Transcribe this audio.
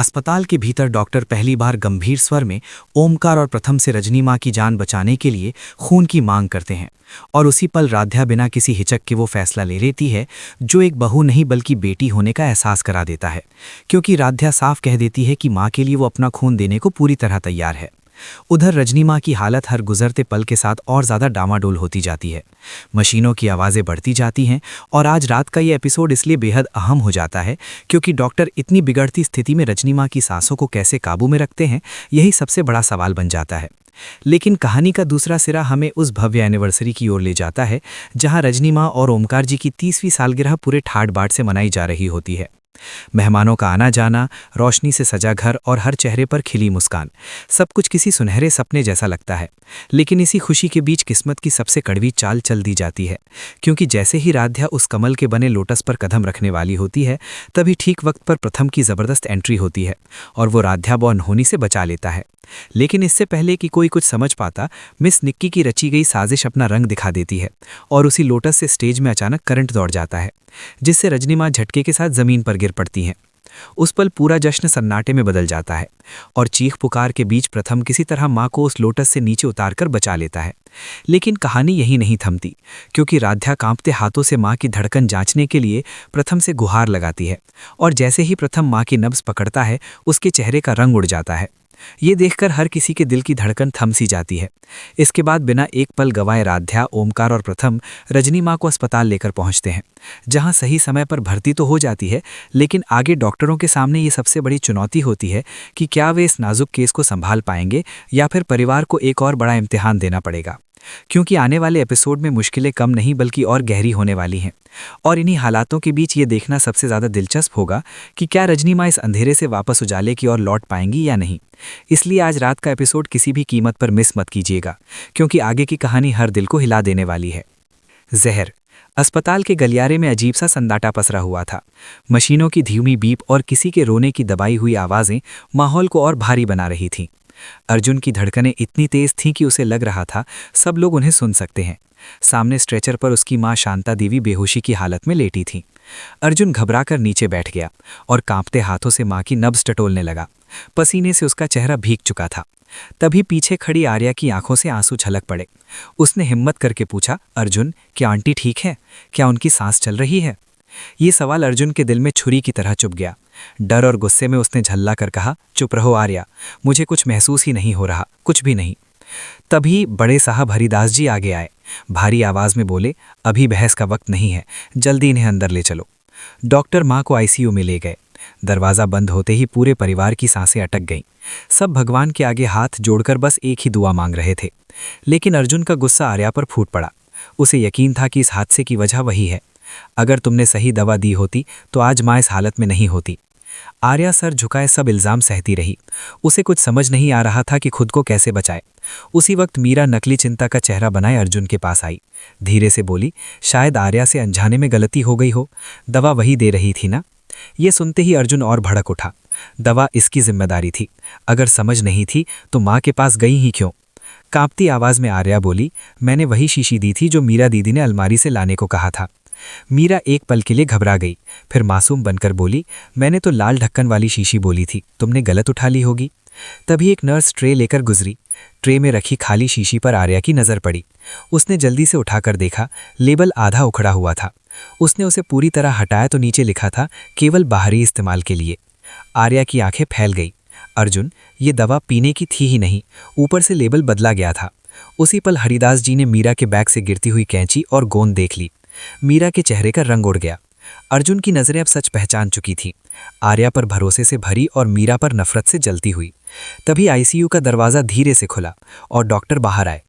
अस्पताल के भीतर डॉक्टर पहली बार गंभीर स्वर में ओमकार और प्रथम से रजनी माँ की जान बचाने के लिए खून की मांग करते हैं। और उसी पल राध्या बिना किसी हिचक के वो फैसला ले लेती है जो एक बहू नहीं बल्कि बेटी होने का एहसास करा देता है, क्योंकि राध्या साफ कह देती है कि माँ के लिए वो अपना खून देने को पूरी तरह तैयार है। उधर रजनी माँ की हालत हर गुजरते पल के साथ और ज़्यादा डामाडोल होती जाती है। मशीनों की आवाज़ें बढ़ती जाती हैं और आज रात का ये एपिसोड इसलिए बेहद अहम हो जाता है क्योंकि डॉक्टर इतनी बिगड़ती स्थिति में रजनी माँ की सांसों को कैसे काबू में रखते हैं, यही सबसे बड़ा सवाल बन जाता है। लेकिन कहानी का दूसरा सिरा हमें उस भव्य एनिवर्सरी की ओर ले जाता है जहां रजनी माँ और ओमकार जी की 30वीं सालगिरह पूरे ठाट बाट से मनाई जा रही होती है। मेहमानों का आना जाना, रोशनी से सजा घर और हर चेहरे पर खिली मुस्कान, सब कुछ किसी सुनहरे सपने जैसा लगता है। लेकिन इसी खुशी के बीच किस्मत की सबसे कड़वी चाल चल दी जाती है, क्योंकि जैसे ही राध्या उस कमल के बने लोटस पर कदम रखने वाली होती है, तभी ठीक वक्त पर प्रथम की जबरदस्त एंट्री होती है और वो राध्या बॉर्न होनी से बचा लेता है। लेकिन इससे पहले कि कोई कुछ समझ पाता, मिस निक्की की रची गई साजिश अपना रंग दिखा देती है और उसी लोटस से स्टेज में अचानक करंट दौड़ जाता है, जिससे रजनी माँ झटके के साथ जमीन पर गिर पड़ती हैं। उस पल पूरा जश्न सन्नाटे में बदल जाता है और चीख पुकार के बीच प्रथम किसी तरह माँ को उस लोटस से नीचे उतारकर बचा लेता है। लेकिन कहानी यही नहीं थमती, क्योंकि राध्या कांपते हाथों से माँ की धड़कन जांचने के लिए प्रथम से गुहार लगाती है और जैसे ही प्रथम माँ की नब्ज पकड़ता है, उसके चेहरे का रंग उड़ जाता है। ये देखकर हर किसी के दिल की धड़कन थम सी जाती है। इसके बाद बिना एक पल गवाए राध्या, ओमकार और प्रथम रजनी माँ को अस्पताल लेकर पहुंचते हैं, जहां सही समय पर भर्ती तो हो जाती है, लेकिन आगे डॉक्टरों के सामने ये सबसे बड़ी चुनौती होती है कि क्या वे इस नाजुक केस को संभाल पाएंगे या फिर परिवार को एक और बड़ा इम्तिहान देना पड़ेगा, क्योंकि आने वाले एपिसोड में मुश्किलें कम नहीं बल्कि और गहरी होने वाली हैं। और इन्हीं हालातों के बीच ये देखना सबसे ज़्यादा दिलचस्प होगा कि क्या रजनी माँ इस अंधेरे से वापस उजाले की ओर लौट पाएंगी या नहीं। इसलिए आज रात का एपिसोड किसी भी कीमत पर मिस मत कीजिएगा, क्योंकि आगे की कहानी हर दिल को हिला देने वाली है। जहर। अस्पताल के गलियारे में अजीब सा सन्नाटा पसरा हुआ था। मशीनों की धीमी बीप और किसी के रोने की दबाई हुई आवाज़ें माहौल को और भारी बना रही थीं। अर्जुन की धड़कनें इतनी तेज थीं कि उसे लग रहा था सब लोग उन्हें सुन सकते हैं। सामने स्ट्रेचर पर उसकी माँ शांता देवी बेहोशी की हालत में लेटी थी। अर्जुन घबराकर नीचे बैठ गया और कांपते हाथों से माँ की नब्ज टटोलने लगा। पसीने से उसका चेहरा भीग चुका था। तभी पीछे खड़ी आर्या की आंखों से आंसू छलक पड़े। उसने हिम्मत करके पूछा, अर्जुन, क्या आंटी ठीक है? क्या उनकी सांस चल रही है? ये सवाल अर्जुन के दिल में छुरी की तरह चुभ गया। डर और गुस्से में उसने झल्ला कर कहा, चुप रहो आर्या, मुझे कुछ महसूस ही नहीं हो रहा, कुछ भी नहीं। तभी बड़े साहब हरिदास जी आगे आए। भारी आवाज में बोले, अभी बहस का वक्त नहीं है, जल्दी इन्हें अंदर ले चलो। डॉक्टर माँ को आईसीयू में ले गए। दरवाज़ा बंद होते ही पूरे परिवार की सांसें अटक गईं। सब भगवान के आगे हाथ जोड़कर बस एक ही दुआ मांग रहे थे। लेकिन अर्जुन का गुस्सा आर्या पर फूट पड़ा। उसे यकीन था कि इस हादसे की वजह वही है। अगर तुमने सही दवा दी होती तो आज माँ इस हालत में नहीं होती। आर्या सर झुकाए सब इल्ज़ाम सहती रही। उसे कुछ समझ नहीं आ रहा था कि खुद को कैसे बचाए। उसी वक्त मीरा नकली चिंता का चेहरा बनाए अर्जुन के पास आई। धीरे से बोली, शायद आर्या से अनजाने में गलती हो गई हो, दवा वही दे रही थी ना। ये सुनते ही अर्जुन और भड़क उठा। दवा इसकी जिम्मेदारी थी, अगर समझ नहीं थी तो माँ के पास गई ही क्यों? कांपती आवाज़ में आर्या बोली, मैंने वही शीशी दी थी जो मीरा दीदी ने अलमारी से लाने को कहा था। मीरा एक पल के लिए घबरा गई, फिर मासूम बनकर बोली, मैंने तो लाल ढक्कन वाली शीशी बोली थी, तुमने गलत उठा ली होगी। तभी एक नर्स ट्रे लेकर गुजरी। ट्रे में रखी खाली शीशी पर आर्या की नज़र पड़ी। उसने जल्दी से उठाकर देखा, लेबल आधा उखड़ा हुआ था। उसने उसे पूरी तरह हटाया तो नीचे लिखा था, केवल बाहरी इस्तेमाल के लिए। आर्या की आंखें फैल गई। अर्जुन, ये दवा पीने की थी ही नहीं, ऊपर से लेबल बदला गया था। उसी पल हरिदास जी ने मीरा के बैग से गिरती हुई कैंची और गोंद देख ली। मीरा के चेहरे का रंग उड़ गया। अर्जुन की नज़रें अब सच पहचान चुकी थीं। आर्या पर भरोसे से भरी और मीरा पर नफरत से जलती हुई। तभी आईसीयू का दरवाज़ा धीरे से खुला और डॉक्टर बाहर आए।